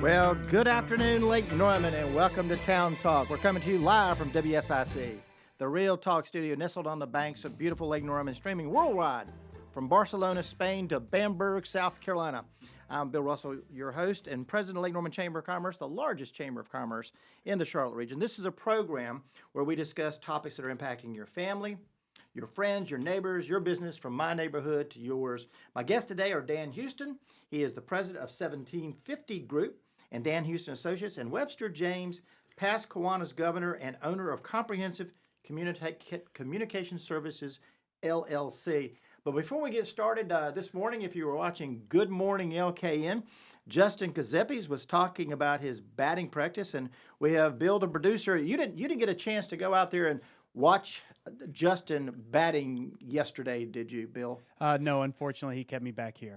Well, good afternoon, Lake Norman, and welcome to Town Talk. We're coming to you live from WSIC, the Real Talk studio nestled on the banks of beautiful Lake Norman, streaming worldwide from Barcelona, Spain to Bamberg, South Carolina. I'm Bill Russell, your host and president of Lake Norman Chamber of Commerce, the largest chamber of commerce in the Charlotte region. This is a program where we discuss topics that are impacting your family, your friends, your neighbors, your business, from my neighborhood to yours. My guests today are Dan Houston. He is the president of 1750 Group and Dan Houston Associates, and Webster James, past Kiwanis governor and owner of Comprehensive Communication Services, LLC. But before we get started, this morning, if you were watching Good Morning LKN, Justin Kazepis was talking about his batting practice, and we have Bill, the producer. You didn't get a chance to go out there and watch Justin batting yesterday, did you, Bill? No, unfortunately, he kept me back here.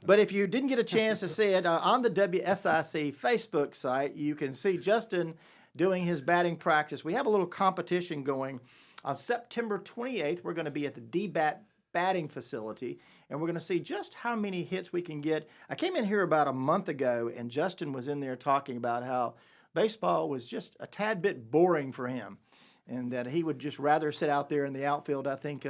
But if you didn't get a chance to see it, on the WSIC Facebook site, you can see Justin doing his batting practice. We have a little competition going. On September 28th, we're going to be at the D-Bat batting facility, and we're going to see just how many hits we can get. I came in here about a month ago, and Justin was in there talking about how baseball was just a tad bit boring for him, and that he would just rather sit out there in the outfield, I think,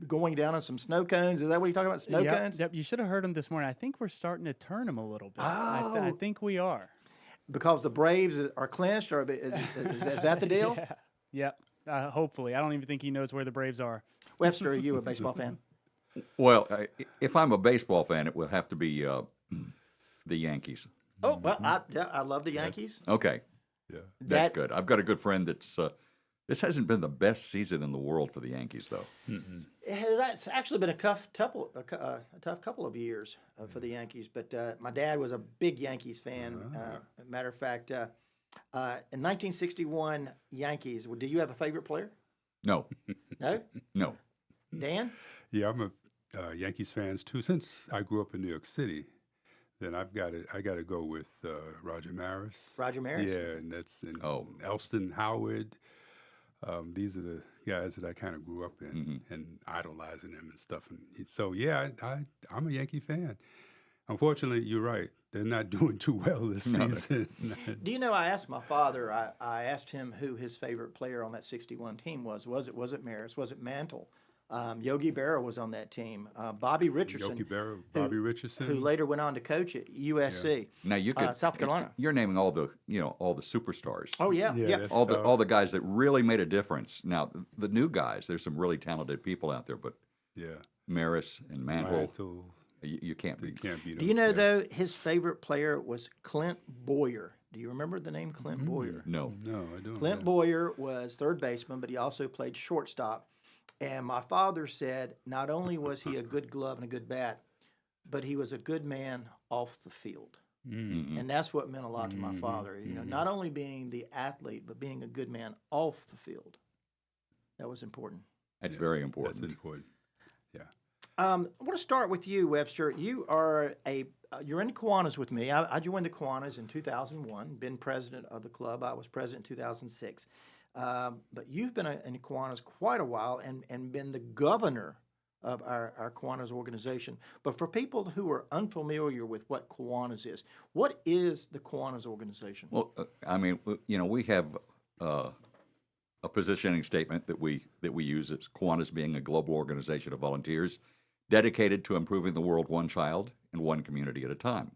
going down on some snow cones. Is that what you're talking about, snow cones? Yep, you should have heard him this morning. I think we're starting to turn him a little bit. I Oh. think we are. Because the Braves are clinched, or is that the deal? Yeah. Hopefully. I don't even think he knows where the Braves are. Webster, are you a baseball fan? Well, if I'm a baseball fan, it will have to be the Yankees. Oh, well, I love the Yankees. Okay, Yeah. that's good. I've got a good friend that's. This hasn't been the best season in the world for the Yankees, though. It's actually been a tough couple of years for the Yankees. But my dad was a big Yankees fan. Matter of fact, in 1961 Yankees. Do you have a favorite player? No, No, no. Dan. Yeah, I'm a Yankees fan too. Since I grew up in New York City, then I got to go with Roger Maris. Roger Maris? Yeah, and that's in Oh. Elston Howard. These are the guys that I kind of grew up in and idolizing them and stuff. And so, yeah, I'm a Yankee fan. Unfortunately, you're right. They're not doing too well this season. Do you know? I asked my father. I asked him who his favorite player on that '61 team was. Was it Maris? Was it Mantle? Yogi Berra was on that team. Bobby Richardson. Yogi Berra, Bobby Richardson, who later went on to coach at USC. Now you could South Carolina. You're naming all the superstars. Oh yeah. that's- All the guys that really made a difference. Now the new guys, there's some really talented people out there, but yeah, Maris and Mantle, Mantle, you can't they beat. can't beat Do them. you know Yeah. though his favorite player was Clint Boyer? Do you remember the name Clint Boyer? No, No, I don't. Clint Boyer was third baseman, but he also played shortstop. And my father said not only was he a good glove and a good bat, but he was a good man off the field. And that's what meant a lot to my father. You know, not only being the athlete, but being a good man off the field. That was important. that's very important. That's important. Yeah. I want to start with you, Webster. You are you're in the Kiwanis with me. I joined the Kiwanis in 2001. Been president of the club. I was president in 2006. But you've been in Kiwanis quite a while and been the governor of our Kiwanis organization. But for people who are unfamiliar with what Kiwanis is, what is the Kiwanis organization? Well, we have a positioning statement that we use. It's Kiwanis being a global organization of volunteers dedicated to improving the world one child and one community at a time,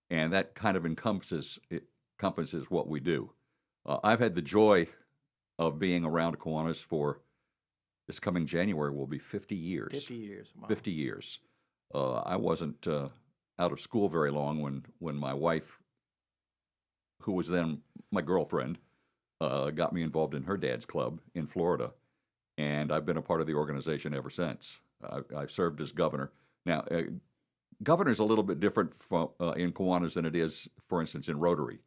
and that kind of encompasses what we do. I've had the joy of being around Kiwanis for this coming January will be 50 years. 50 years. Wow. 50 years. I wasn't out of school very long when my wife, who was then my girlfriend, got me involved in her dad's club in Florida, and I've been a part of the organization ever since. I've served as governor. Now, governor is a little bit different in Kiwanis than it is, for instance, in Rotary.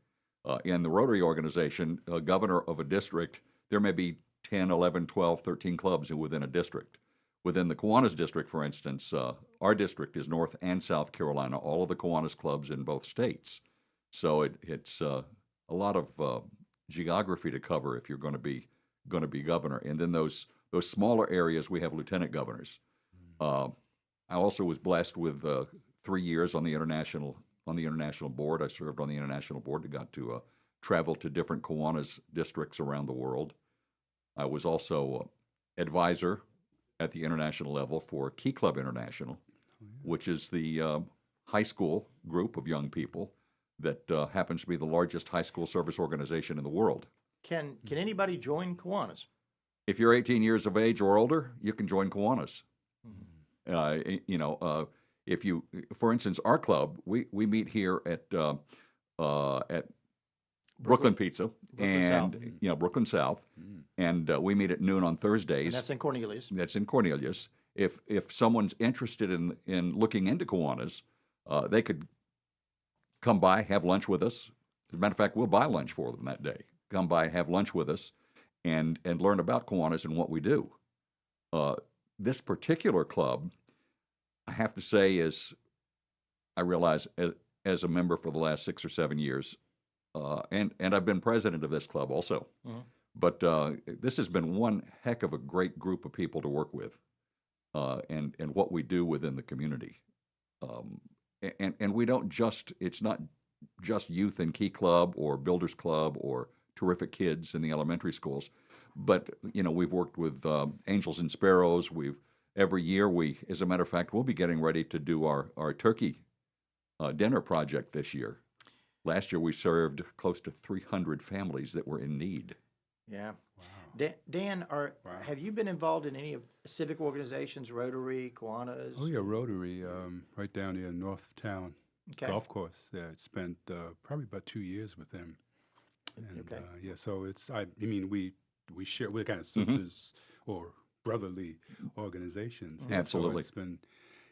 In the Rotary organization, a governor of a district, there may be 10, 11, 12, 13 clubs within a district. Within the Kiwanis district, for instance, our district is North and South Carolina, all of the Kiwanis clubs in both states. So it's a lot of geography to cover if you're going to be governor. And then those smaller areas, we have lieutenant governors. I also was blessed with 3 years on the International on the international board. I served on the international board and got to travel to different Kiwanis districts around the world. I was also advisor at the international level for Key Club International, which is the high school group of young people that happens to be the largest high school service organization in the world. Can anybody join Kiwanis? If you're 18 years of age or older, you can join Kiwanis. If you, for instance, our club, we meet here at Brooklyn Pizza Brooklyn South, and we meet at noon on Thursdays. And that's in Cornelius. That's in Cornelius. If someone's interested in looking into Kiwanis, they could come by, have lunch with us. As a matter of fact, we'll buy lunch for them that day. Come by, have lunch with us, and learn about Kiwanis and what we do. This particular club, I have to say, I realize as a member for the last 6 or 7 years, and I've been president of this club also. Mm-hmm. But this has been one heck of a great group of people to work with, and what we do within the community. And we don't it's not just youth in Key Club or Builders Club or terrific kids in the elementary schools, but we've worked with Angels and Sparrows. Every year as a matter of fact, we'll be getting ready to do our turkey dinner project this year. Last year we served close to 300 families that were in need. Yeah. Wow. Dan, have you been involved in any of civic organizations, Rotary, Kiwanis? Oh yeah, Rotary, right down here in North Town Golf Course. Yeah, I spent probably about 2 years with them. And, so we share, we're kind of sisters or brotherly organizations. Absolutely. So it's been,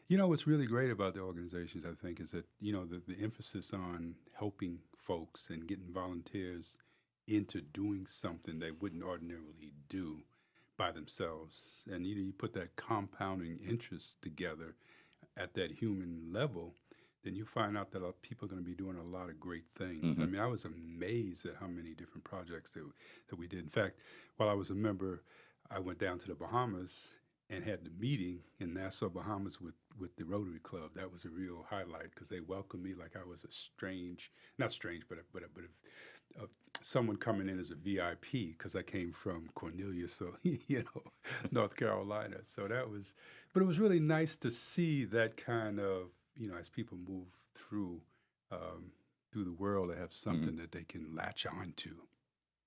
what's really great about the organizations, I think, is that, the emphasis on helping folks and getting volunteers into doing something they wouldn't ordinarily do by themselves. And, you put that compounding interest together at that human level, then you find out that people are going to be doing a lot of great things. Mm-hmm. I mean, I was amazed at how many different projects that we did. In fact, while I was a member, I went down to the Bahamas and had the meeting in Nassau, Bahamas with the Rotary Club. That was a real highlight because they welcomed me like I was someone coming in as a VIP because I came from Cornelius, so North Carolina. So but it was really nice to see that kind of, as people move through the world, they have something that they can latch on to.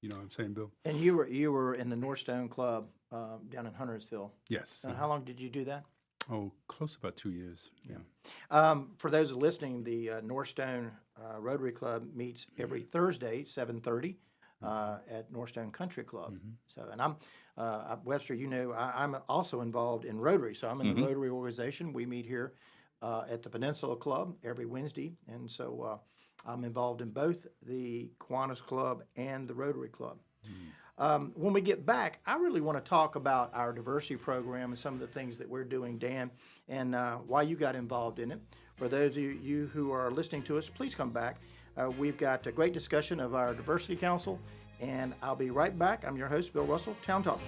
You know what I'm saying, Bill? And you were in the Northstone Club down in Huntersville. Yes. And how long did you do that? Oh, close to about 2 years. Yeah. For those listening, the Northstone Rotary Club meets every Thursday, 7:30, at Northstone Country Club. Mm-hmm. So, and I'm Webster. I'm also involved in Rotary. So I'm in the Rotary organization. We meet here at the Peninsula Club every Wednesday, and so I'm involved in both the Kiwanis Club and the Rotary Club. When we get back, I really want to talk about our diversity program and some of the things that we're doing, Dan, and why you got involved in it. For those of you who are listening to us, please come back. We've got a great discussion of our Diversity Council, and I'll be right back. I'm your host, Bill Russell, Town Talk.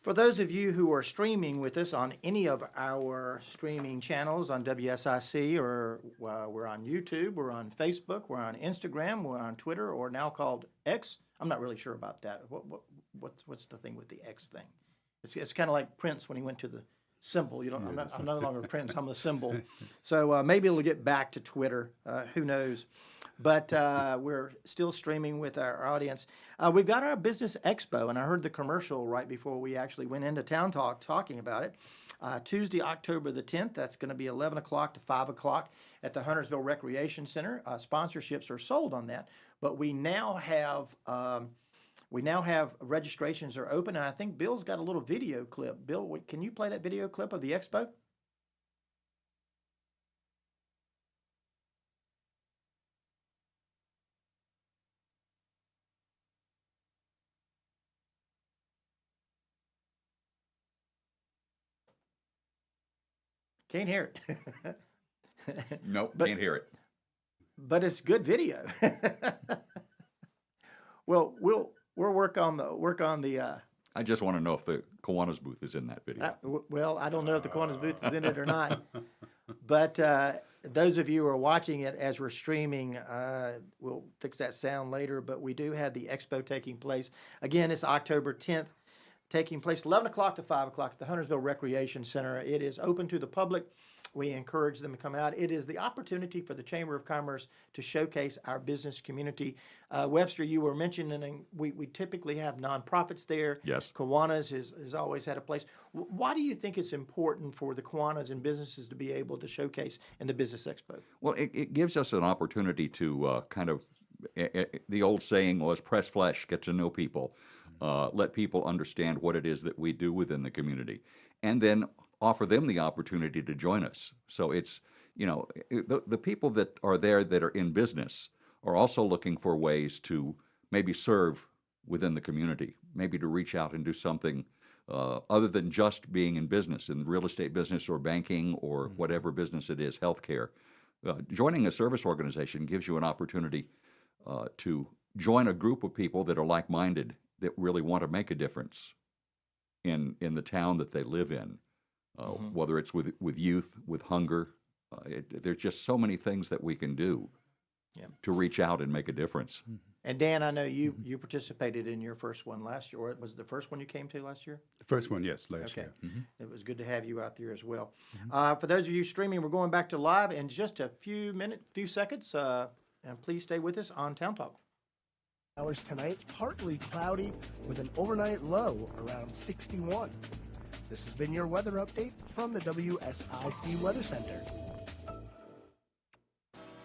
For those of you who are streaming with us on any of our streaming channels on WSIC, or we're on YouTube, we're on Facebook, we're on Instagram, we're on Twitter, or now called X. I'm not really sure about that. What's the thing with the X thing? It's kind of like Prince when he went to the symbol. I'm no longer Prince. I'm the symbol. So maybe it'll get back to Twitter. Who knows? But we're still streaming with our audience. We've got our Business Expo, and I heard the commercial right before we actually went into Town Talk talking about it. Tuesday, October the 10th, that's going to be 11 o'clock to 5 o'clock at the Huntersville Recreation Center. Sponsorships are sold on that, but we now have registrations are open, and I think Bill's got a little video clip. Bill, can you play that video clip of the expo? Can't hear it. Nope, can't hear it. But it's good video. Well, we'll work on the I just want to know if the Kiwanis booth is in that video. Well, I don't know if the Kiwanis booth is in it or not. But those of you who are watching it as we're streaming, we'll fix that sound later. But we do have the expo taking place. Again, it's October 10th, taking place 11 o'clock to 5 o'clock at the Huntersville Recreation Center. It is open to the public. We encourage them to come out. It is the opportunity for the Chamber of Commerce to showcase our business community. Webster, you were mentioning we typically have nonprofits there. Yes. Kiwanis has always had a place. Why do you think it's important for the Kiwanis and businesses to be able to showcase in the Business Expo? Well, it gives us an opportunity to kind of, the old saying was press flesh, get to know people, let people understand what it is that we do within the community, and then offer them the opportunity to join us. So it's, the people that are there that are in business are also looking for ways to maybe serve within the community, maybe to reach out and do something other than just being in business, in the real estate business or banking or whatever business it is, healthcare. Joining a service organization gives you an opportunity to join a group of people that are like-minded, that really want to make a difference in the town that they live in. Whether it's with youth, with hunger, there's just so many things that we can do to reach out and make a difference. And Dan, I know you participated in your first one last year. Or was it the first one you came to last year? The first one, yes, last Okay. year. It was good to have you out there as well. For those of you streaming, we're going back to live in just a few seconds. And please stay with us on Town Talk. Hours tonight, partly cloudy with an overnight low around 61. This has been your weather update from the WSIC Weather Center.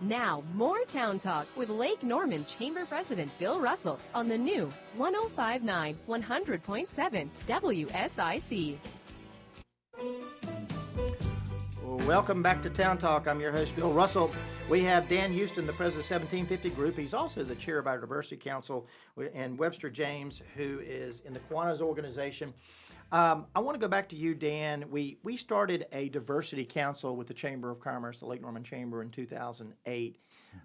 Now, more Town Talk with Lake Norman Chamber President Bill Russell on the new 105.9 100.7 WSIC. Welcome back to Town Talk. I'm your host, Bill Russell. We have Dan Houston, the president of 1750 Group. He's also the chair of our Diversity Council, and Webster James, who is in the Kiwanis organization. I want to go back to you, Dan. We started a diversity council with the Chamber of Commerce, the Lake Norman Chamber, in 2008.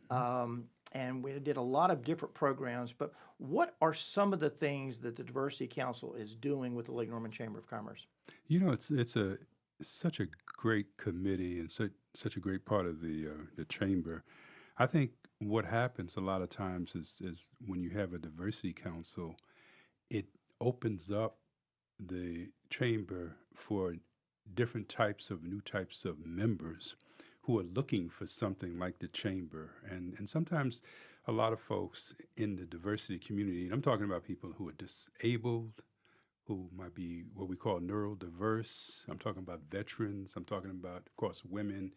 And we did a lot of different programs. But what are some of the things that the Diversity Council is doing with the Lake Norman Chamber of Commerce? It's such a great committee and such a great part of the chamber. I think what happens a lot of times is when you have a diversity council, it opens up the chamber for new types of members who are looking for something like the chamber. And sometimes a lot of folks in the diversity community, and I'm talking about people who are disabled, who might be what we call neurodiverse. I'm talking about veterans. I'm talking about, of course, women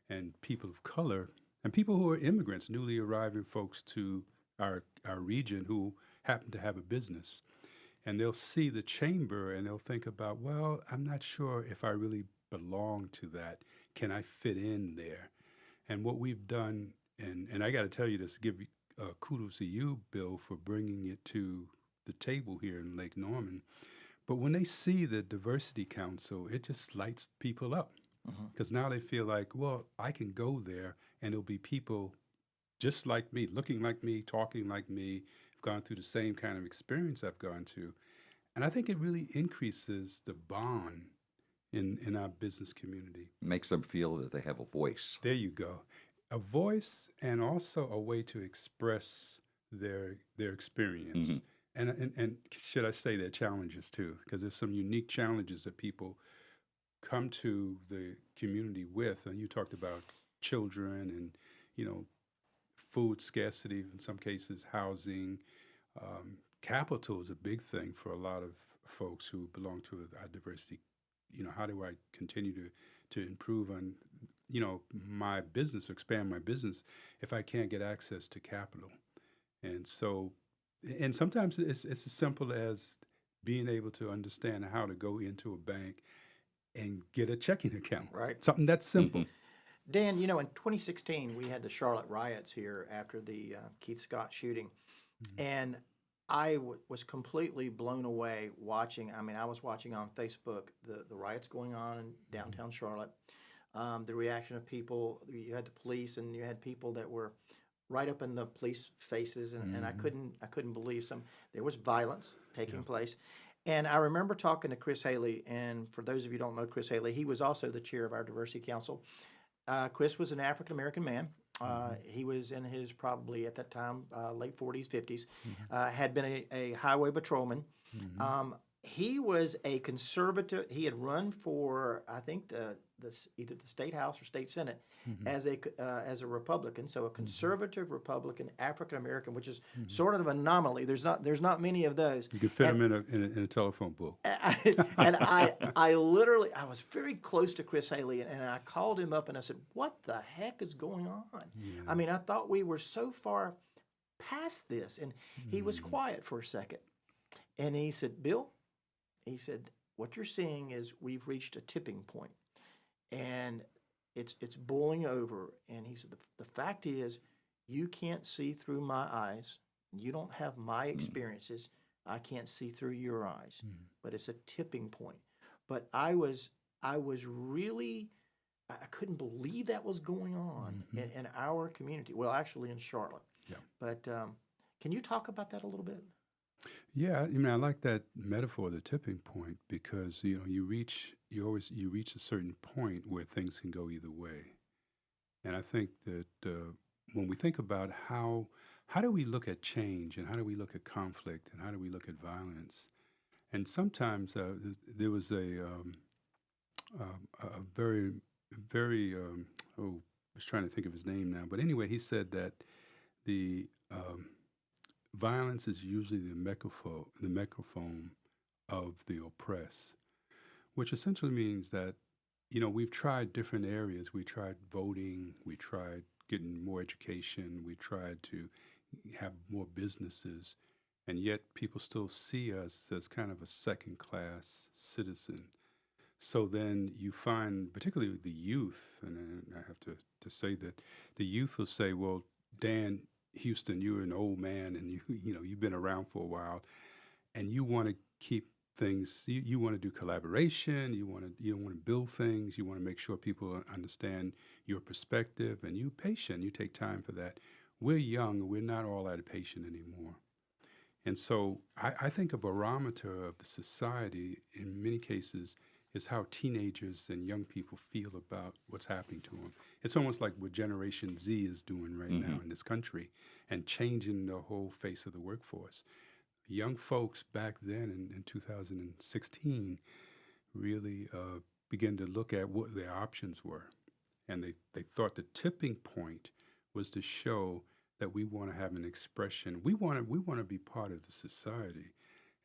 and people of color and people who are immigrants, newly arriving folks to our region who happen to have a business. And they'll see the chamber and they'll think about, well, I'm not sure if I really belong to that. Can I fit in there? And what we've done, and I got to tell you this, give kudos to you, Bill, for bringing it to the table here in Lake Norman. But when they see the Diversity Council, it just lights people up. Because now they feel like, well, I can go there and there'll be people just like me, looking like me, talking like me, gone through the same kind of experience I've gone to. And I think it really increases the bond in our business community. Makes them feel that they have a voice. There you go. A voice and also a way to express their experience. And should I say their challenges too? Because there's some unique challenges that people come to the community with. And you talked about children and, food scarcity, in some cases, housing. Capital is a big thing for a lot of folks who belong to our diversity. How do I continue to improve on, my business, expand my business if I can't get access to capital? And so, and sometimes it's as simple as being able to understand how to go into a bank and get a checking account. Right. Something that's simple. Dan, in 2016, we had the Charlotte riots here after the Keith Scott shooting. And I was completely blown away watching. I was watching on Facebook the riots going on in downtown Charlotte, the reaction of people. You had the police, and you had people that were right up in the police faces, and I couldn't believe there was violence taking place. And I remember talking to Chris Haley, and for those of you who don't know Chris Haley, he was also the chair of our diversity council. Chris was an African American man. He was in his probably at that time late 40s, 50s. Had been a highway patrolman. He was a conservative. He had run for I think either the state house or state senate as a Republican. So a conservative Republican African American, which is sort of an anomaly. There's not many of those. You could fit him in a telephone book. And I literally was very close to Chris Haley, and I called him up and I said, "What the heck is going on?" Yeah. I mean, I thought we were so far past this, and he was quiet for a second, and he said, "Bill," he said, "what you're seeing is we've reached a tipping point, and it's boiling over." And he said, the fact is, you can't see through my eyes. You don't have my experiences. I can't see through your eyes, but it's a tipping point." But I was really, I couldn't believe that was going on in our community. Well, actually in Charlotte. Yeah. But can you talk about that a little bit? Yeah, I mean, I like that metaphor, the tipping point, because you reach a certain point where things can go either way, and I think that when we think about how do we look at change, and how do we look at conflict, and how do we look at violence, and sometimes there was a very I was trying to think of his name now, but anyway, he said that the violence is usually the megaphone of the oppressed, which essentially means that, we've tried different areas. We tried voting, we tried getting more education, we tried to have more businesses, and yet people still see us as kind of a second-class citizen. So then you find, particularly the youth, and I have to say that the youth will say, "Well, Dan Houston, you're an old man, and you've been around for a while, and you want to keep things. You want to do collaboration. You want to build things. You want to make sure people understand your perspective, and you're patient. You take time for that. We're young. We're not all that patient anymore." And so I think a barometer of the society in many cases is how teenagers and young people feel about what's happening to them. It's almost like what Generation Z is doing right now in this country and changing the whole face of the workforce. Young folks back then in 2016 really began to look at what their options were. And they thought the tipping point was to show that we want to have an expression. We want to be part of the society.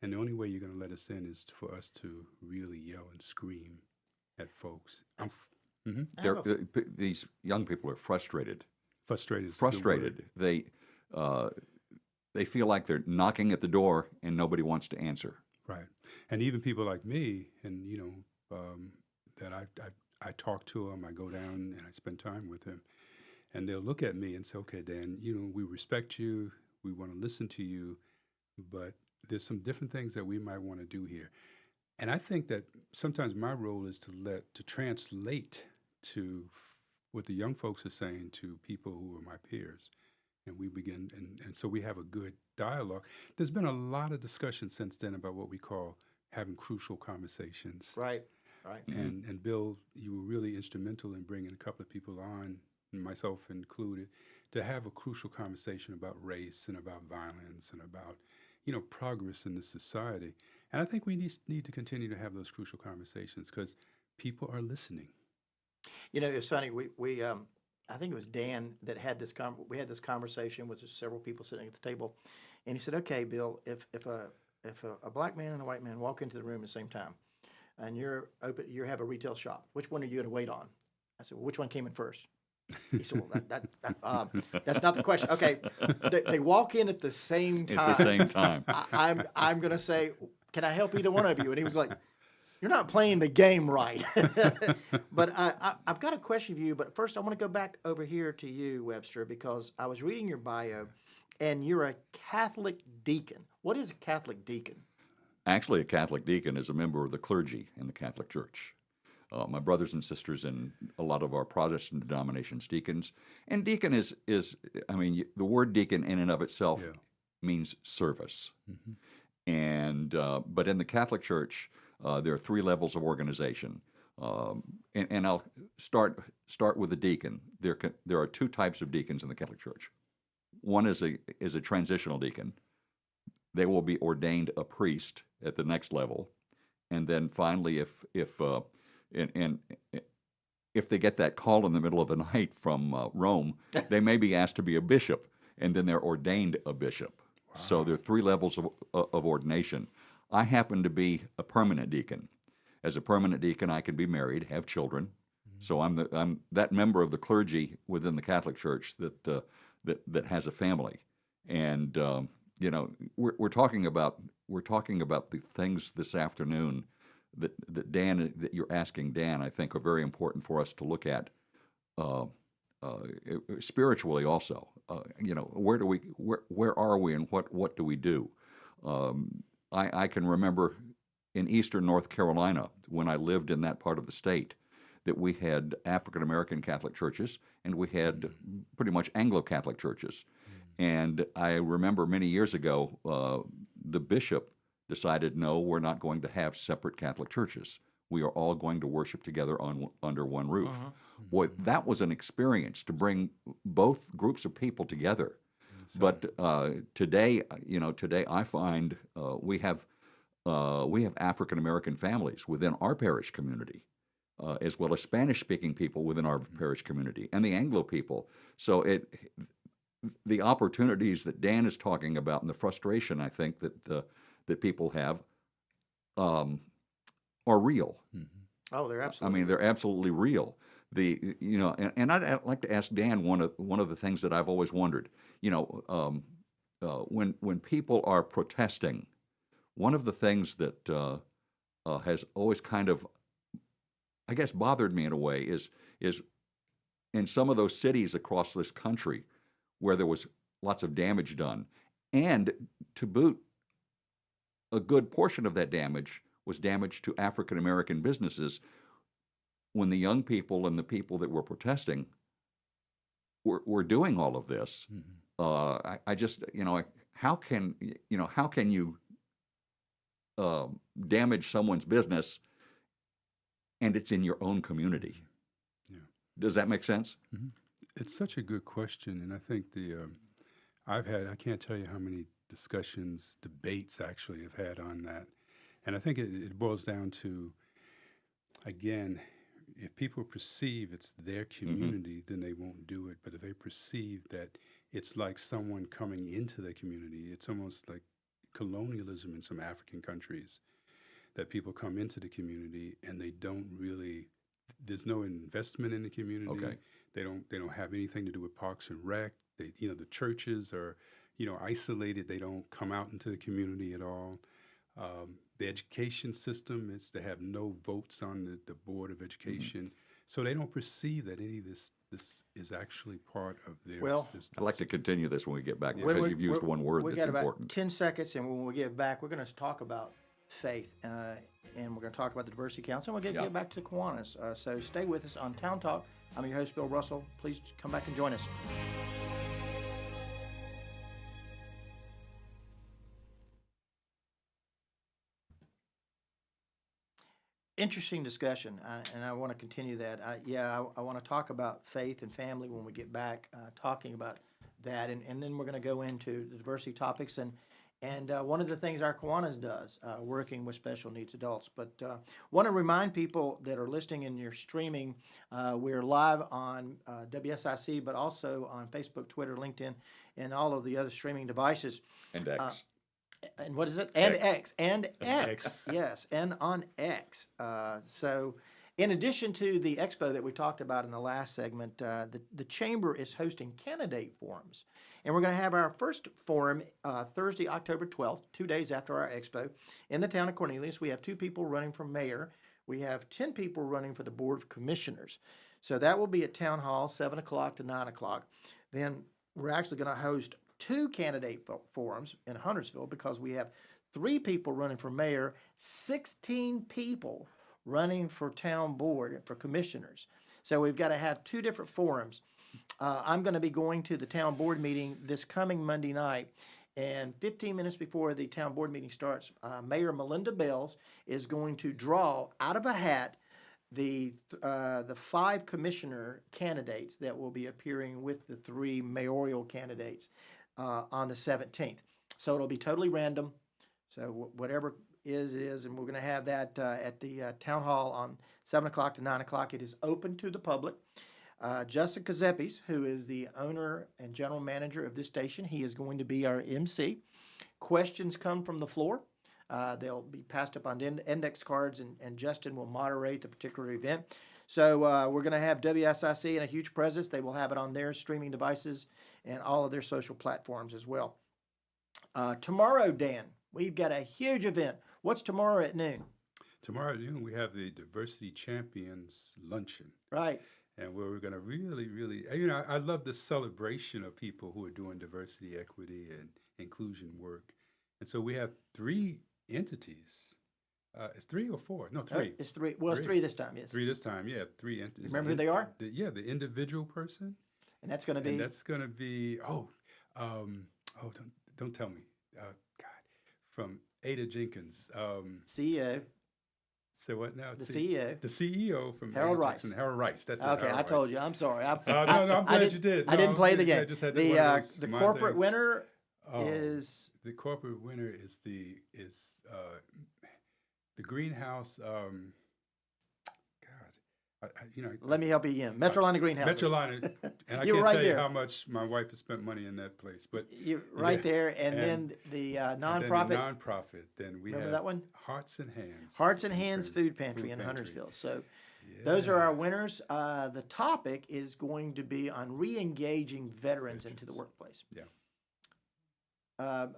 And the only way you're going to let us in is for us to really yell and scream at folks. These young people are frustrated. Frustrated. Frustrated. They feel like they're knocking at the door and nobody wants to answer. Right. And even people like me, and that I talk to them, I go down and I spend time with them, and they'll look at me and say, "Okay, Dan, we respect you, we want to listen to you, but there's some different things that we might want to do here." And I think that sometimes my role is to translate to what the young folks are saying to people who are my peers. And we begin, and so we have a good dialogue. There's been a lot of discussion since then about what we call having crucial conversations. Right. And Bill, you were really instrumental in bringing a couple of people on, myself included, to have a crucial conversation about race and about violence and about progress in the society. And I think we need to continue to have those crucial conversations because people are listening. It's funny. We I think it was Dan that had this. We had this conversation with several people sitting at the table, and he said, "Okay, Bill, if a black man and a white man walk into the room at the same time, and you have a retail shop, which one are you going to wait on?" I said, "Well, which one came in first?" He said, "Well, that's not the question." Okay, they walk in at the same time. At the same time. I'm going to say, "Can I help either one of you?" And he was like, "You're not playing the game right." But I've got a question for you. But first, I want to go back over here to you, Webster, because I was reading your bio, and you're a Catholic deacon. What is a Catholic deacon? Actually, a Catholic deacon is a member of the clergy in the Catholic Church. My brothers and sisters in a lot of our Protestant denominations, deacons. And deacon is the word deacon in and of itself means service. And but in the Catholic Church, there are 3 levels of organization. And I'll start with the deacon. There are 2 types of deacons in the Catholic Church. One is a transitional deacon. They will be ordained a priest at the next level, and then finally, if they get that call in the middle of the night from Rome, they may be asked to be a bishop, and then they're ordained a bishop. Wow. So there are 3 levels of ordination. I happen to be a permanent deacon. As a permanent deacon, I can be married, have children. Mm-hmm. So I'm that member of the clergy within the Catholic Church that has a family. And we're talking about the things this afternoon that you're asking Dan, I think, are very important for us to look at spiritually also. Where are we and what do we do? I can remember in eastern North Carolina, when I lived in that part of the state, that we had African American Catholic churches and we had pretty much Anglo-Catholic churches. And I remember many years ago, the bishop decided, no, we're not going to have separate Catholic churches. We are all going to worship together under one roof. Uh-huh. Boy, that was an experience to bring both groups of people together. But today I find we have African American families within our parish community, as well as Spanish-speaking people within our parish community, and the Anglo people. So the opportunities that Dan is talking about and the frustration I think that people have are real. Mm-hmm. Oh, they're absolutely. I mean, they're absolutely real. And I'd like to ask Dan one of the things that I've always wondered. When people are protesting, one of the things that has always kind of, I guess, bothered me in a way is in some of those cities across this country where there was lots of damage done, and to boot, a good portion of that damage was damage to African American businesses. When the young people and the people that were protesting were doing all of this, mm-hmm. I just, how can you damage someone's business and it's in your own community? Yeah. Does that make sense? Mm-hmm. It's such a good question, and I think I can't tell you how many discussions, debates actually I've had on that, and I think it boils down to, again, if people perceive it's their community, mm-hmm. then they won't do it. But if they perceive that it's like someone coming into their community, it's almost like colonialism in some African countries, that people come into the community and they don't really, there's no investment in the community. Okay. They don't have anything to do with Parks and Rec. The churches are, isolated. They don't come out into the community at all. The education system, they have no votes on the Board of Education. Mm-hmm. So they don't perceive that any of this is actually part of their existence. I'd like to continue this when we get back, because you've used one word that's important. We got about 10 seconds, and when we get back, we're going to talk about faith, and we're going to talk about the Diversity Council, and we'll get back to the Kiwanis. So stay with us on Town Talk. I'm your host, Bill Russell. Please come back and join us. Interesting discussion, and I want to continue that. I want to talk about faith and family when we get back, talking about that, and then we're going to go into the diversity topics and one of the things our Kiwanis does, working with special needs adults. But want to remind people that are listening and you're streaming, we're live on WSIC, but also on Facebook, Twitter, LinkedIn, and all of the other streaming devices. And X. And what is it? And X. And X. Yes, and on X. So in addition to the expo that we talked about in the last segment, the Chamber is hosting candidate forums. And we're going to have our first forum Thursday, October 12th, 2 days after our expo, in the town of Cornelius. We have 2 people running for mayor. We have 10 people running for the Board of Commissioners. So that will be at Town Hall, 7 o'clock to 9 o'clock. Then we're actually going to host 2 candidate forums in Huntersville, because we have 3 people running for mayor, 16 people running for town board, for commissioners. So we've got to have 2 different forums. I'm going to be going to the town board meeting this coming Monday night, And 15 minutes before the town board meeting starts, Mayor Melinda Bells is going to draw out of a hat the 5 commissioner candidates that will be appearing with the 3 mayoral candidates on the 17th. So it'll be totally random. So whatever is, and we're going to have that at the town hall on 7 o'clock to 9 o'clock. It is open to the public. Justin Kazepis, who is the owner and general manager of this station, he is going to be our MC. Questions come from the floor. They'll be passed up on index cards, and Justin will moderate the particular event. So we're going to have WSIC in a huge presence. They will have it on their streaming devices and all of their social platforms as well. Tomorrow, Dan, we've got a huge event. What's tomorrow at noon? Tomorrow at noon, we have the Diversity Champions Luncheon. Right. And where we're going to really, I love the celebration of people who are doing diversity, equity, and inclusion work. And so we have 3 entities. It's 3 or 4? No, 3. It's 3. Well, it's 3 this time, yes. 3 this time, yeah. 3 entities. Remember who they are? The individual person. And that's going to be? And that's going to be, don't tell me. God. From Ada Jenkins. CEO. So what now? The CEO. The CEO from Harold Ada Rice. Jackson. Harold Rice. That's it. Okay, Harold I told Rice. you. I'm sorry. No, I'm glad you did. I didn't play the game. I just had one of those The mind corporate things. winner is The corporate winner is the greenhouse. let me help you again. Metrolina Greenhouse. Metrolina, and I You were can't right tell you there. how much my wife has spent money in that place. But You're right yeah. there, and And- then the and nonprofit. then the nonprofit. Then we Remember have that one? Hearts and Hands. Hearts and Hands Food Pantry in Huntersville. So those are our winners. The topic is going to be on re-engaging veterans into the workplace. Yeah.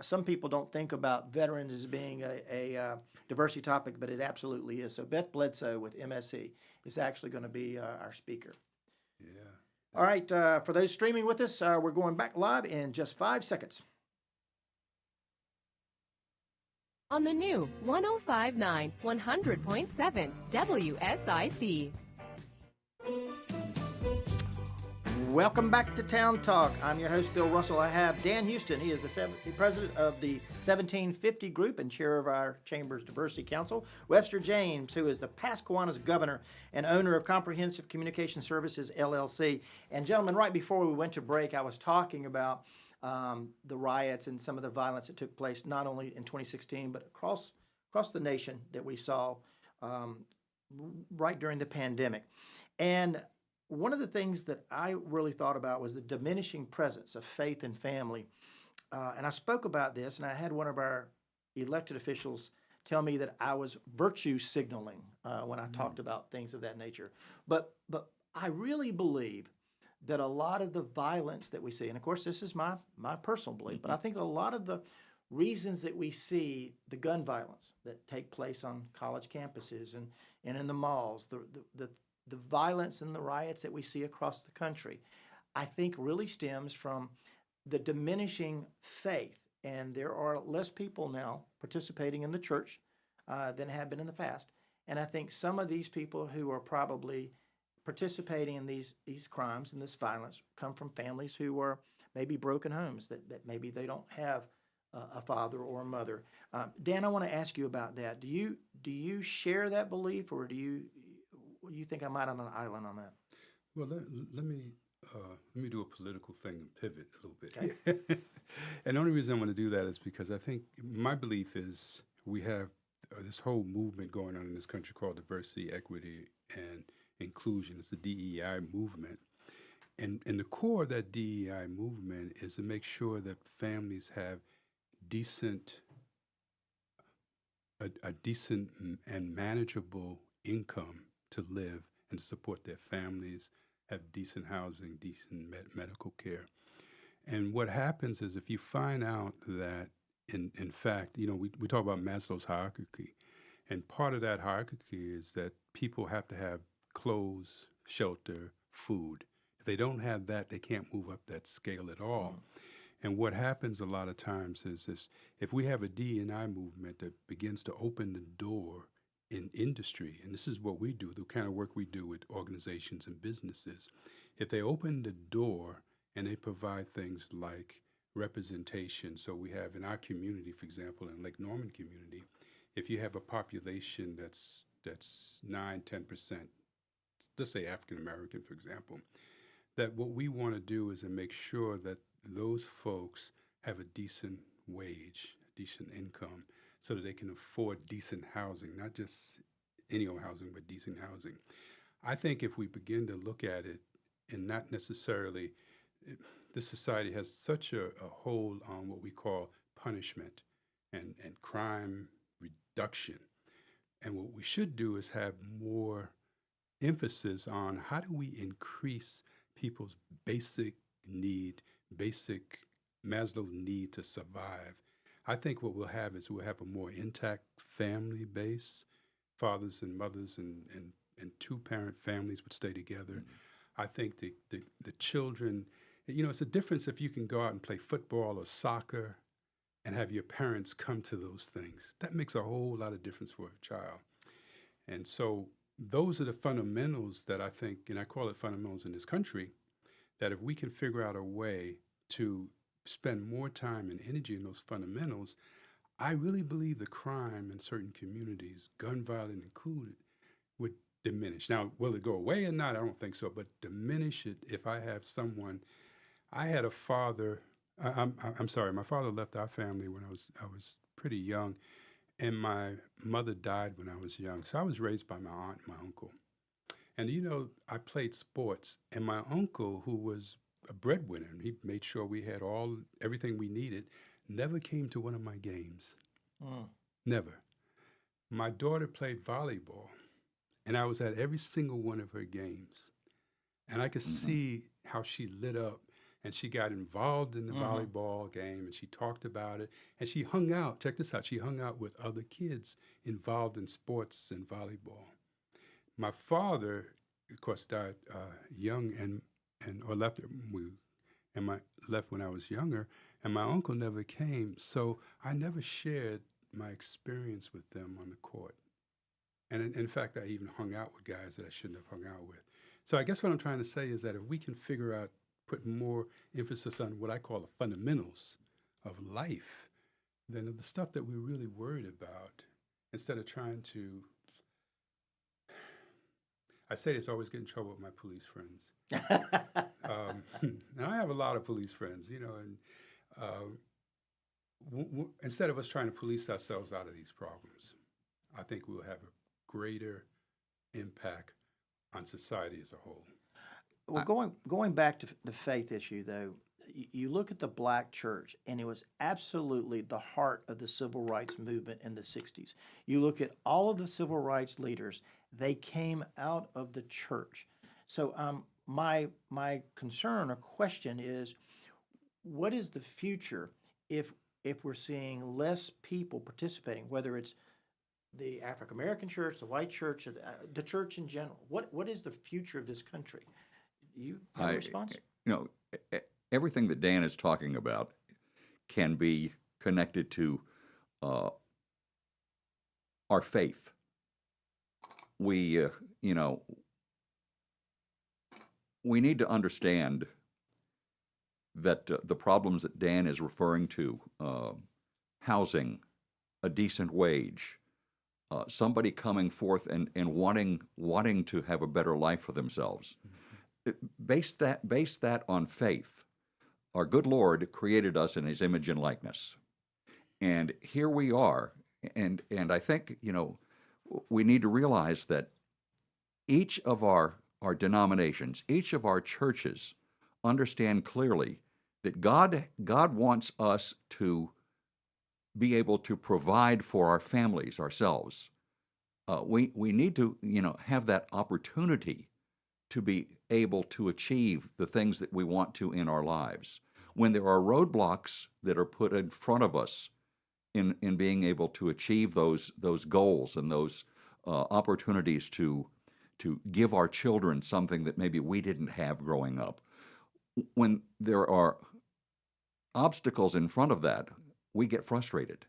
Some people don't think about veterans as being a diversity topic, but it absolutely is. So Beth Bledsoe with MSC is actually going to be our speaker. Yeah. All right, for those streaming with us, we're going back live in just 5 seconds. On the new 1059 100.7 WSIC. Welcome back to Town Talk. I'm your host, Bill Russell. I have Dan Houston. He is the president of the 1750 Group and chair of our Chamber's Diversity Council. Webster James, who is the past Kiwanis governor and owner of Comprehensive Communication Services, LLC. And gentlemen, right before we went to break, I was talking about the riots and some of the violence that took place not only in 2016, but across the nation that we saw right during the pandemic. And one of the things that I really thought about was the diminishing presence of faith and family. And I spoke about this, and I had one of our elected officials tell me that I was virtue signaling when I talked about things of that nature. But I really believe that a lot of the violence that we see, and of course this is my personal belief, but I think a lot of the reasons that we see the gun violence that take place on college campuses and in the malls, the violence and the riots that we see across the country, I think really stems from the diminishing faith. And there are less people now participating in the church than have been in the past. And I think some of these people who are probably participating in these crimes and this violence come from families who are maybe broken homes, that maybe they don't have a father or a mother. Dan, I want to ask you about that. Do you share that belief, or do you think I might on an island on that? Well, let me do a political thing and pivot a little bit. Okay. And the only reason I want to do that is because I think my belief is we have this whole movement going on in this country called diversity, equity, and inclusion. It's the DEI movement. And the core of that DEI movement is to make sure that families have a decent and manageable income to live and support their families, have decent housing, decent medical care. And what happens is if you find out that, in fact, we talk about Maslow's hierarchy, and part of that hierarchy is that people have to have clothes, shelter, food. If they don't have that, they can't move up that scale at all. And what happens a lot of times is this: if we have a D&I movement that begins to open the door in industry, and this is what we do, the kind of work we do with organizations and businesses, if they open the door and they provide things like representation. So we have in our community, for example, in Lake Norman community, if you have a population that's 9-10%, let's say African American, for example, that what we want to do is to make sure that those folks have a decent wage, decent income, so that they can afford decent housing, not just any old housing, but decent housing. I think if we begin to look at it and not necessarily, this society has such a hold on what we call punishment and crime reduction. And what we should do is have more emphasis on how do we increase people's basic Maslow need to survive. I think what we'll have is we'll have a more intact family base. Fathers and mothers and two-parent families would stay together. Mm-hmm. I think the children, it's a difference if you can go out and play football or soccer and have your parents come to those things. That makes a whole lot of difference for a child. And so those are the fundamentals that I think, and I call it fundamentals in this country, that if we can figure out a way to spend more time and energy in those fundamentals, I really believe the crime in certain communities, gun violence included, would diminish. Now, will it go away or not? I don't think so, but diminish it if I have someone. I had a father. I'm sorry. My father left our family when I was pretty young, and my mother died when I was young. So I was raised by my aunt and my uncle. And I played sports, and my uncle, who was a breadwinner, and he made sure we had everything we needed, never came to one of my games. Never. My daughter played volleyball, and I was at every single one of her games. And I could see how she lit up, and she got involved in the volleyball game, and she talked about it, and she hung out. Check this out. She hung out with other kids involved in sports and volleyball. My father, of course, died young or left left when I was younger, and my uncle never came. So I never shared my experience with them on the court. And in fact, I even hung out with guys that I shouldn't have hung out with. So I guess what I'm trying to say is that if we can figure out, put more emphasis on what I call the fundamentals of life, then the stuff that we're really worried about, instead of trying to, I say this, I always get in trouble with my police friends. And I have a lot of police friends, and instead of us trying to police ourselves out of these problems, I think we'll have a greater impact on society as a whole. Well, going back to the faith issue, though, you look at the black church, and it was absolutely the heart of the civil rights movement in the 60s. You look at all of the civil rights leaders, they came out of the church. So my concern or question is, what is the future if we're seeing less people participating, whether it's the African American church, the white church, the church in general? What is the future of this country? You have a response? Everything that Dan is talking about can be connected to our faith. We need to understand that the problems that Dan is referring to, housing, a decent wage, somebody coming forth and wanting to have a better life for themselves. Base that on faith. Our good Lord created us in His image and likeness, and here we are. And I think we need to realize that each of our denominations, each of our churches, understand clearly that God wants us to be able to provide for our families ourselves. We need to have that opportunity to be able to achieve the things that we want to in our lives. When there are roadblocks that are put in front of us in being able to achieve those goals and those opportunities to give our children something that maybe we didn't have growing up, when there are obstacles in front of that, we get frustrated.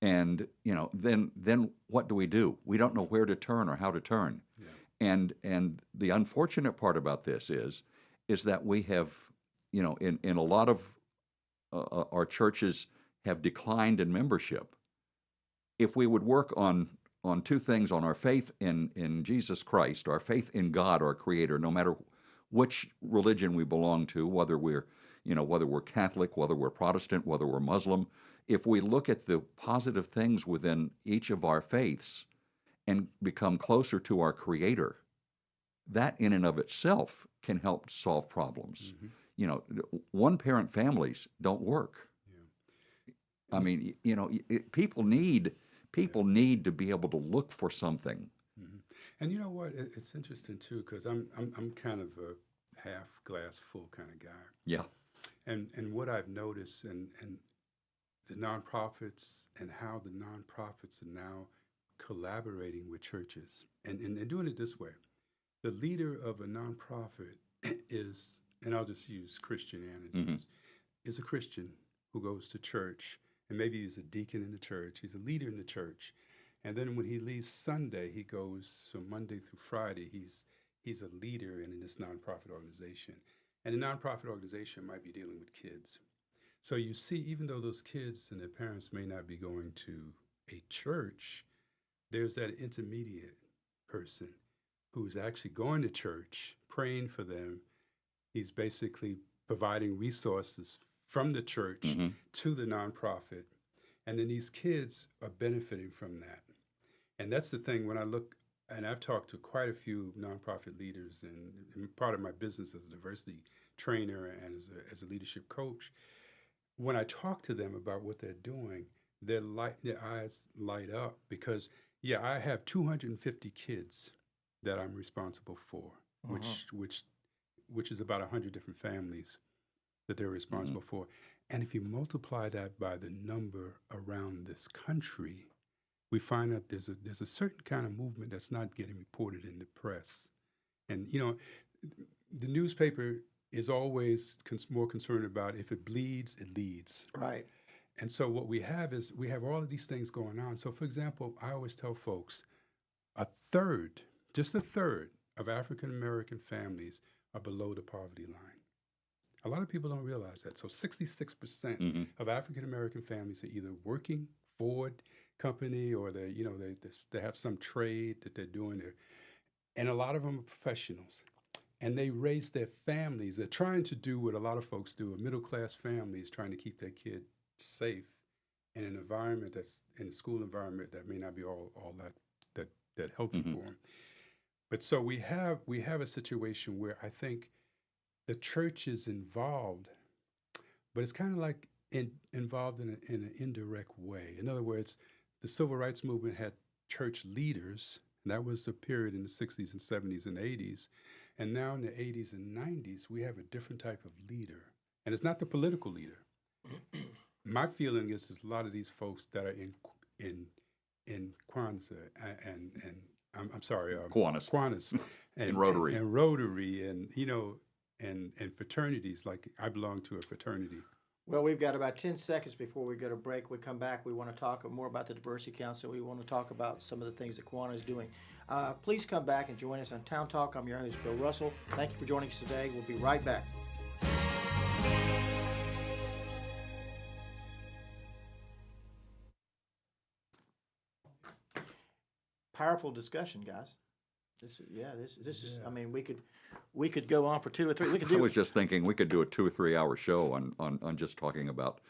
And then what do? We don't know where to turn or how to turn. Yeah. And the unfortunate part about this is that we have, in a lot of our churches have declined in membership. If we would work on two things, on our faith in Jesus Christ, our faith in God, our Creator, no matter which religion we belong to, whether we're Catholic, whether we're Protestant, whether we're Muslim, if we look at the positive things within each of our faiths and become closer to our Creator, that in and of itself can help solve problems. One-parent families don't work. Yeah. I mean, people need to be able to look for something. Mm-hmm. And you know what? It's interesting too, because I'm kind of a half glass full kind of guy. Yeah. And what I've noticed and the nonprofits and how the nonprofits are now collaborating with churches and doing it this way. The leader of a nonprofit is, and I'll just use Christianity, is a Christian who goes to church, and maybe he's a deacon in the church, he's a leader in the church. And then when he leaves Sunday, he goes from Monday through Friday, he's a leader in this nonprofit organization. And the nonprofit organization might be dealing with kids. So you see, even though those kids and their parents may not be going to a church, there's that intermediate person who's actually going to church, praying for them. He's basically providing resources from the church to the nonprofit. And then these kids are benefiting from that. And that's the thing when I look, and I've talked to quite a few nonprofit leaders, and part of my business as a diversity trainer and as a leadership coach, when I talk to them about what they're doing, their eyes light up because, yeah, I have 250 kids that I'm responsible for, which is about 100 different families that they're responsible for. And if you multiply that by the number around this country, we find that there's a certain kind of movement that's not getting reported in the press. And, the newspaper is always more concerned about if it bleeds, it leads. Right. And so what we have is we have all of these things going on. So, for example, I always tell folks just a third of African-American families are below the poverty line. A lot of people don't realize that. So 66% of African-American families are either working Ford company or they have some trade that they're doing there. And a lot of them are professionals. And they raise their families. They're trying to do what a lot of folks do. A middle-class family is trying to keep their kid safe in an environment in a school environment that may not be all that healthy for them. But so we have a situation where I think the church is involved, but it's kind of like involved in an indirect way. In other words, the civil rights movement had church leaders, and that was a period in the 60s and 70s and 80s. And now in the 80s and 90s, we have a different type of leader. And it's not the political leader. My feeling is a lot of these folks that are in Kwanzaa and I'm sorry, Kiwanis and Rotary and fraternities. Like I belong to a fraternity. Well, we've got about 10 seconds before we go to break. We come back. We want to talk more about the Diversity Council. We want to talk about some of the things that Kiwanis is doing. Please come back and join us on Town Talk. I'm your host, Bill Russell. Thank you for joining us today. We'll be right back. Powerful discussion, guys. This is. I mean, we could go on for 2 or 3. I was just thinking we could do a 2 or 3 hour show on just talking about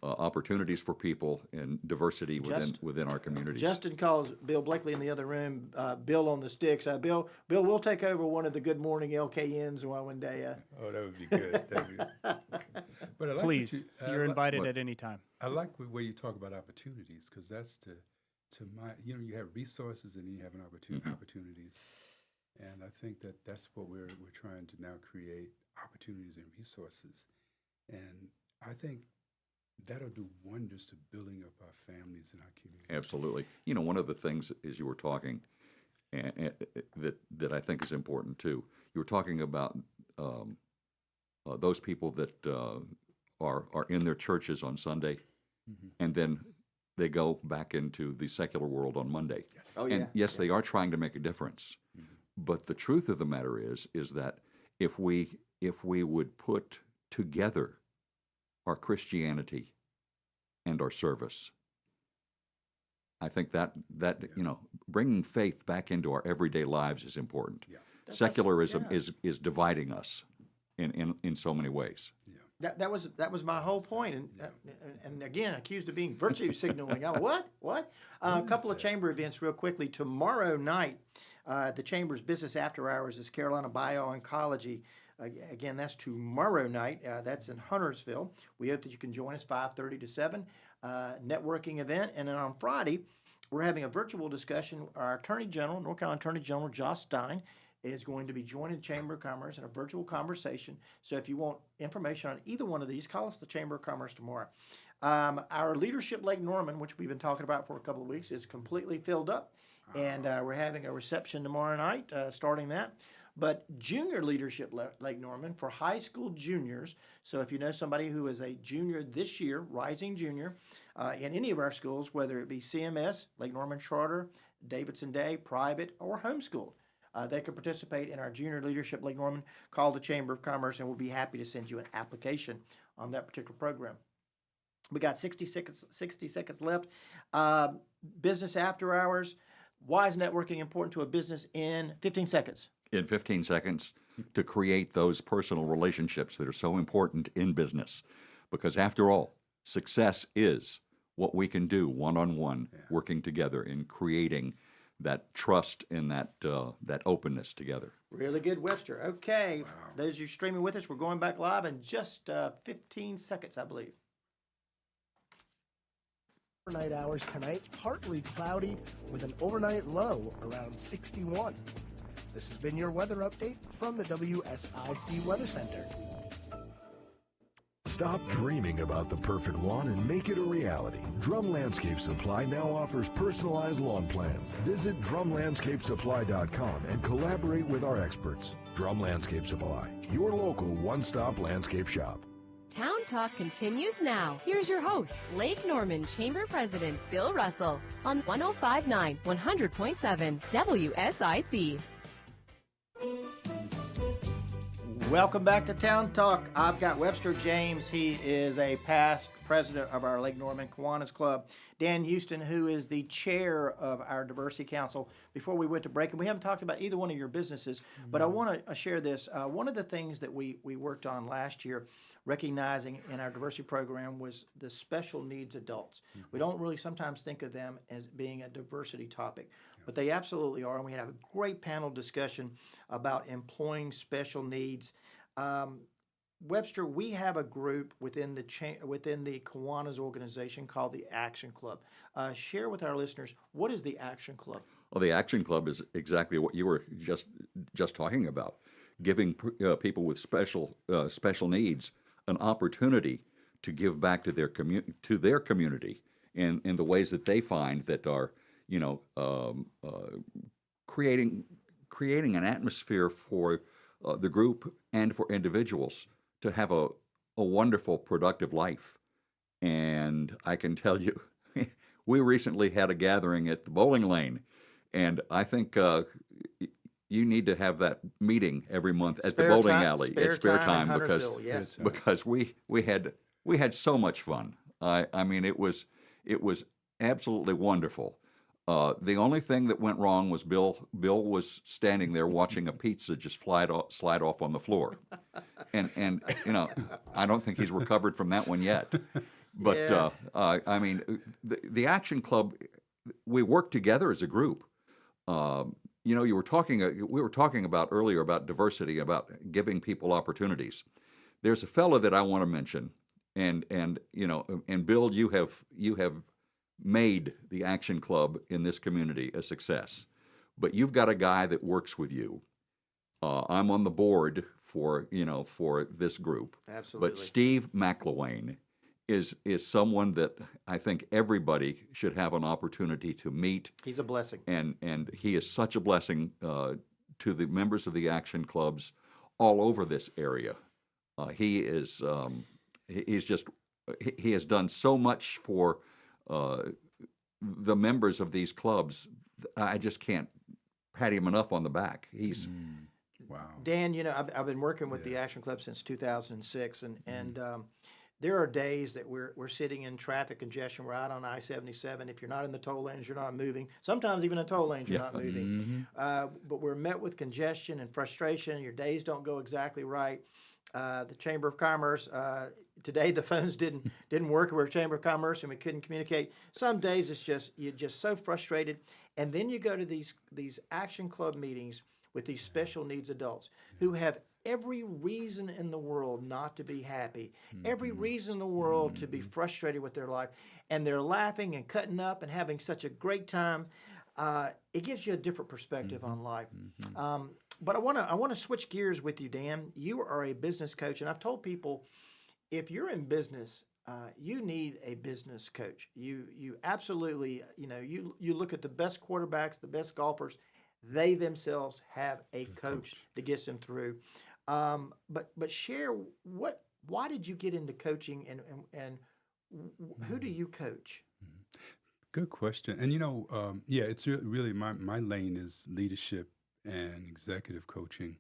opportunities for people and diversity within our communities. Justin calls Bill Blakely in the other room, Bill on the sticks. Bill, we'll take over one of the Good Morning LKNs one day. Oh, that would be good. But I like Please, you're invited at any time. I like the way you talk about opportunities because that's to my, you have resources and you have an opportunities. And I think that's what we're trying to now create, opportunities and resources. And I think that'll do wonders to building up our families and our communities. Absolutely. One of the things as you were talking that I think is important too, you were talking about those people that are in their churches on Sunday and then they go back into the secular world on Monday. Yes. Oh, and yes, they are trying to make a difference. But the truth of the matter is that if we would put together our Christianity and our service. I think that bringing faith back into our everyday lives is important. Yeah. Secularism is dividing us in so many ways. Yeah. That was my whole point, and again, accused of being virtue signaling. What? A couple of chamber events real quickly. Tomorrow night, the chamber's business after hours is Carolina Biooncology. Again, that's tomorrow night. That's in Huntersville. We hope that you can join us 5:30 to 7. Networking event, and then on Friday, we're having a virtual discussion. Our Attorney General, North Carolina Attorney General Josh Stein, is going to be joining the Chamber of Commerce in a virtual conversation. So if you want information on either one of these, call us the Chamber of Commerce tomorrow. Our Leadership Lake Norman, which we've been talking about for a couple of weeks, is completely filled up, and we're having a reception tomorrow night, starting that. But Junior Leadership Lake Norman for high school juniors. So if you know somebody who is a junior this year, rising junior, in any of our schools, whether it be CMS, Lake Norman Charter, Davidson Day, private, or homeschooled, they can participate in our Junior Leadership Lake Norman. Call the Chamber of Commerce, and we'll be happy to send you an application on that particular program. We got 60 seconds left. Business after hours. Why is networking important to a business in 15 seconds? In 15 seconds, to create those personal relationships that are so important in business. Because after all, success is what we can do one-on-one, working together in creating that trust and that openness together. Really good, Webster. Okay, those of you streaming with us, we're going back live in just 15 seconds, I believe. Overnight hours tonight, partly cloudy with an overnight low around 61. This has been your weather update from the WSIC Weather Center. Stop dreaming about the perfect lawn and make it a reality. Drum Landscape Supply now offers personalized lawn plans. Visit drumlandscapesupply.com and collaborate with our experts. Drum Landscape Supply, your local one-stop landscape shop. Town Talk continues now. Here's your host, Lake Norman Chamber President Bill Russell on 105.9, 100.7 WSIC. Welcome back to Town Talk. I've got Webster James. He is a past president of our Lake Norman Kiwanis Club. Dan Houston, who is the chair of our Diversity Council. Before we went to break, and we haven't talked about either one of your businesses, but I want to share this. One of the things that we worked on last year, recognizing in our diversity program, was the special needs adults. We don't really sometimes think of them as being a diversity topic, but they absolutely are. And we had a great panel discussion about employing special needs. Webster, we have a group within the Kiwanis organization called the Action Club. Share with our listeners, what is the Action Club? Well, the Action Club is exactly what you were just talking about, giving people with special needs an opportunity to give back to their community in the ways that they find that are, creating an atmosphere for the group and for individuals to have a wonderful, productive life. And I can tell you, we recently had a gathering at the bowling lane, and I think you need to have that meeting every month at the bowling alley at Spare Time because we had so much fun. I mean, it was absolutely wonderful. The only thing that went wrong was Bill was standing there watching a pizza just slide off on the floor, and I don't think he's recovered from that one yet. But I mean, the Action Club, we work together as a group. We were talking about earlier about diversity, about giving people opportunities. There's a fellow that I want to mention, and Bill, you have made the Action Club in this community a success, but you've got a guy that works with you. I'm on the board for this group. Absolutely. But Steve McElwain is someone that I think everybody should have an opportunity to meet. He's a blessing. And he is such a blessing to the members of the Action Clubs all over this area. He has done so much for the members of these clubs. I just can't pat him enough on the back. He's wow. Dan, I've been working with the Action Club since 2006, and there are days that we're sitting in traffic congestion. We're out on I-77. If you're not in the toll lanes, you're not moving. Sometimes even in toll lanes, you're not moving. But we're met with congestion and frustration. Your days don't go exactly right. The Chamber of Commerce, today the phones didn't work. We're a Chamber of Commerce and we couldn't communicate. Some days it's just, you're just so frustrated. And then you go to these action club meetings with these special needs adults who have every reason in the world not to be happy, every reason in the world to be frustrated with their life, and they're laughing and cutting up and having such a great time. It gives you a different perspective on life. But I want to switch gears with you, Dan. You are a business coach, and I've told people, if you're in business, you need a business coach. You absolutely, you look at the best quarterbacks, the best golfers, they themselves have a coach that gets them through. But share why did you get into coaching, and who do you coach? Good question. And it's really my lane is leadership and executive coaching,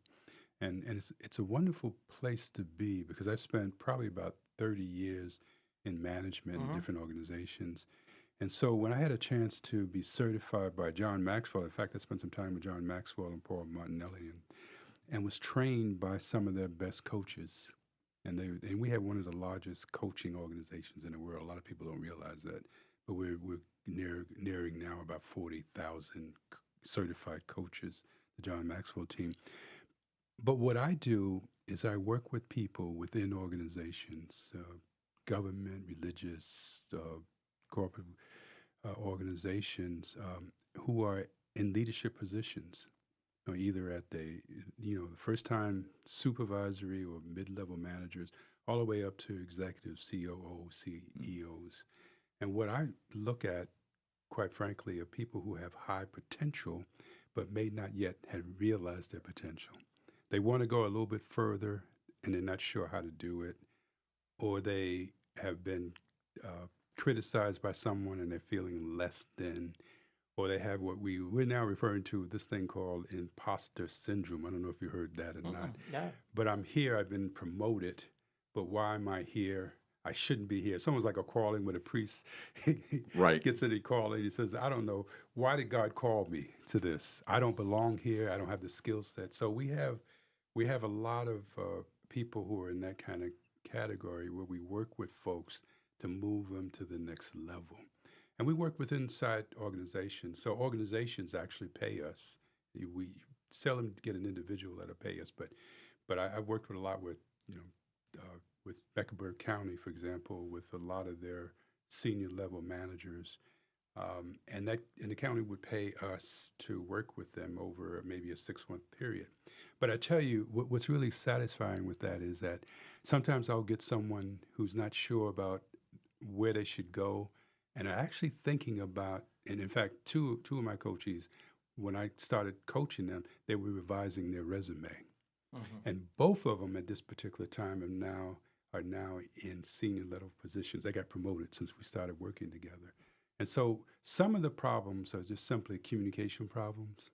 and it's a wonderful place to be because I've spent probably about 30 years in management in different organizations. And so when I had a chance to be certified by John Maxwell, in fact, I spent some time with John Maxwell and Paul Martinelli, and was trained by some of their best coaches. And we have one of the largest coaching organizations in the world. A lot of people don't realize that, but we're nearing now about 40,000 certified coaches, the John Maxwell team. But what I do is I work with people within organizations, government, religious, corporate organizations who are in leadership positions, either at the first time supervisory or mid-level managers, all the way up to executive COOs, CEOs. And what I look at, quite frankly, are people who have high potential, but may not yet have realized their potential. They want to go a little bit further, and they're not sure how to do it, or they have been criticized by someone and they're feeling less than, or they have what we're now referring to this thing called imposter syndrome. I don't know if you heard that or not. Yeah. But I'm here, I've been promoted, but why am I here? I shouldn't be here. Someone's like a calling with a priest. Right. Gets in a call and he says, I don't know, why did God call me to this? I don't belong here. I don't have the skill set. So we have a lot of people who are in that kind of category where we work with folks to move them to the next level. And we work with inside organizations. So organizations actually pay us. We seldom get an individual that'll pay us, but I've worked with a lot with, with Mecklenburg County, for example, with a lot of their senior level managers. And the county would pay us to work with them over maybe a 6-month period. But I tell you, what's really satisfying with that is that sometimes I'll get someone who's not sure about where they should go, and are actually thinking about, and in fact, two of my coaches, when I started coaching them, they were revising their resume. And both of them at this particular time are now in senior level positions. They got promoted since we started working together. And so some of the problems are just simply communication problems,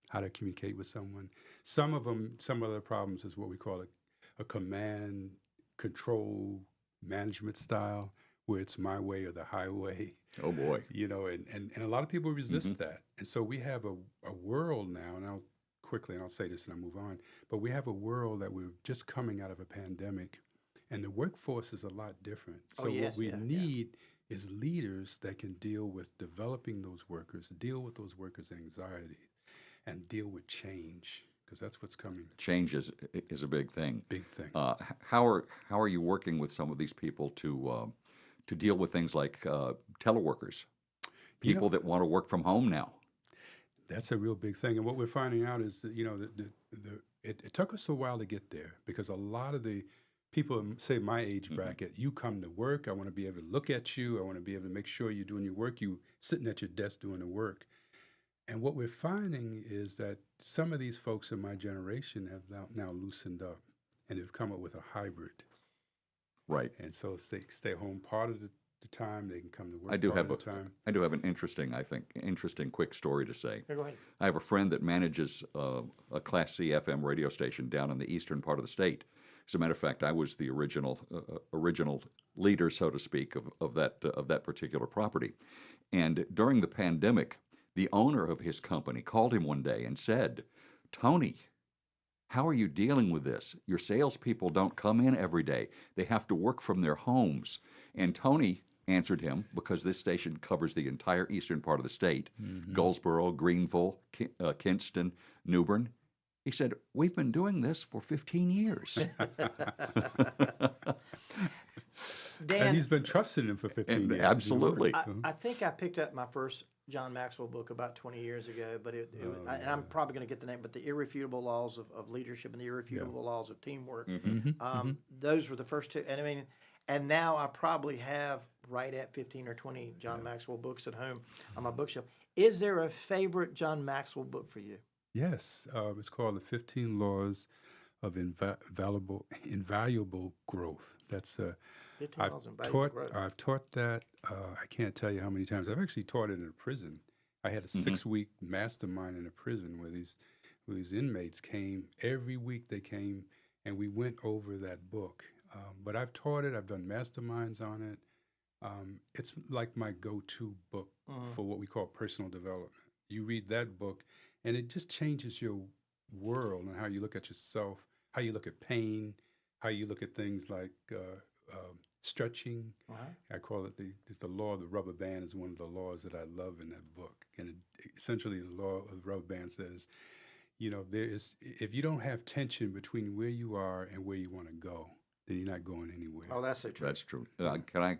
how to communicate with someone. Some of the problems is what we call a command control management style, where it's my way or the highway. Oh boy. And a lot of people resist that. And so we have a world now, and I'll say this and I'll move on, but we have a world that we're just coming out of a pandemic, and the workforce is a lot different. So what we need is leaders that can deal with developing those workers, deal with those workers' anxiety, and deal with change, because that's what's coming. Change is a big thing. Big thing. How are you working with some of these people to deal with things like teleworkers, people that want to work from home now? That's a real big thing. And what we're finding out is that, it took us a while to get there, because a lot of the people, say my age bracket, you come to work, I want to be able to look at you, I want to be able to make sure you're doing your work, you sitting at your desk doing the work. And what we're finding is that some of these folks in my generation have now loosened up and have come up with a hybrid. Right. And so they stay home part of the time, they can come to work I do part of the time. I do have an interesting quick story to say. Go ahead. I have a friend that manages a Class C FM radio station down in the eastern part of the state. As a matter of fact, I was the original leader, so to speak, of that particular property. And during the pandemic, the owner of his company called him one day and said, "Tony, how are you dealing with this? Your salespeople don't come in every day. They have to work from their homes." And Tony answered him, because this station covers the entire eastern part of the state, Goldsboro, Greenville, Kinston, New Bern. He said, "We've been doing this for 15 years. Dan, And he's been trusting him for 15 years. Absolutely. I think I picked up my first John Maxwell book about 20 years ago, but and I'm probably going to get the name, but The Irrefutable Laws of Leadership and The Irrefutable Laws of Teamwork. Those were the first two. And I mean, and now I probably have right at 15 or 20 John Maxwell books at home on my bookshelf. Is there a favorite John Maxwell book for you? Yes, it's called The 15 Laws of Invaluable Growth. That's 15 Laws of Invaluable Growth. I've taught that. I can't tell you how many times. I've actually taught it in a prison. I had a 6-week mastermind in a prison where these inmates came every week. They came and we went over that book. But I've taught it. I've done masterminds on it. It's like my go-to book for what we call personal development. You read that book, and it just changes your world and how you look at yourself, how you look at pain, how you look at things like stretching. I call it the law of the rubber band is one of the laws that I love in that book. And essentially the law of the rubber band says, if you don't have tension between where you are and where you want to go, then you're not going anywhere. Oh, that's so true. That's true. Can I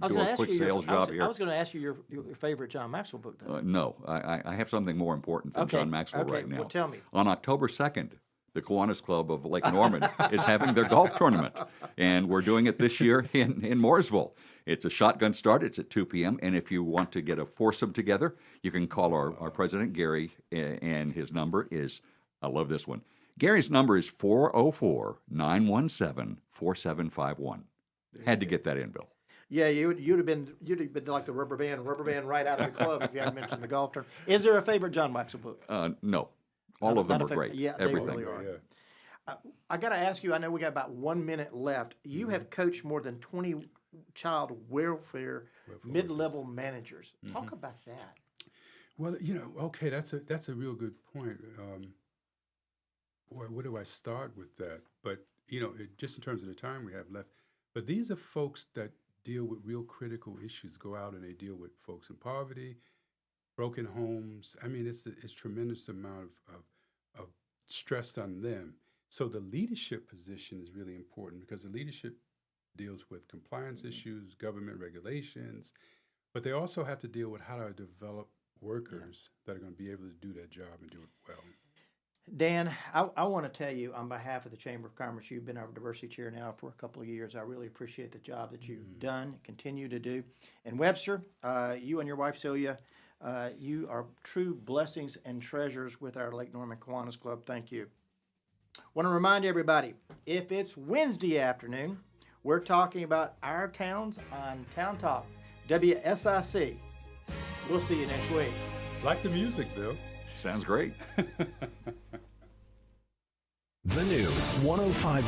was do gonna a ask quick you sales job here? I was going to ask you your favorite John Maxwell book, though. No, I have something more important than John Maxwell right now. Well, tell me. On October 2nd, the Kiwanis Club of Lake Norman is having their golf tournament, and we're doing it this year in Mooresville. It's a shotgun start. It's at 2 p.m., and if you want to get a foursome together, you can call our president, Gary, and his number is, I love this one, Gary's number is 404-917-4751. Had to get that in, Bill. Yeah, you'd have been like the rubber band right out of the club if you hadn't mentioned the golf tournament. Is there a favorite John Maxwell book? No. All of them are great. Yeah, everything. They really are. I got to ask you, I know we got about 1 minute left. You have coached more than 20 child welfare mid-level managers. Talk about that. Well, okay, that's a real good point. Where do I start with that? But, just in terms of the time we have left, but these are folks that deal with real critical issues, go out and they deal with folks in poverty, broken homes. I mean, it's tremendous amount of stress on them. So the leadership position is really important because the leadership deals with compliance issues, government regulations, but they also have to deal with how to develop workers that are going to be able to do that job and do it well. Dan, I want to tell you on behalf of the Chamber of Commerce, you've been our diversity chair now for a couple of years. I really appreciate the job that you've done, continue to do. And Webster, you and your wife Celia, you are true blessings and treasures with our Lake Norman Kiwanis Club. Thank you. Want to remind everybody, if it's Wednesday afternoon, we're talking about our towns on Town Talk, WSIC. We'll see you next week. Like the music, Bill. Sounds great. The new 105.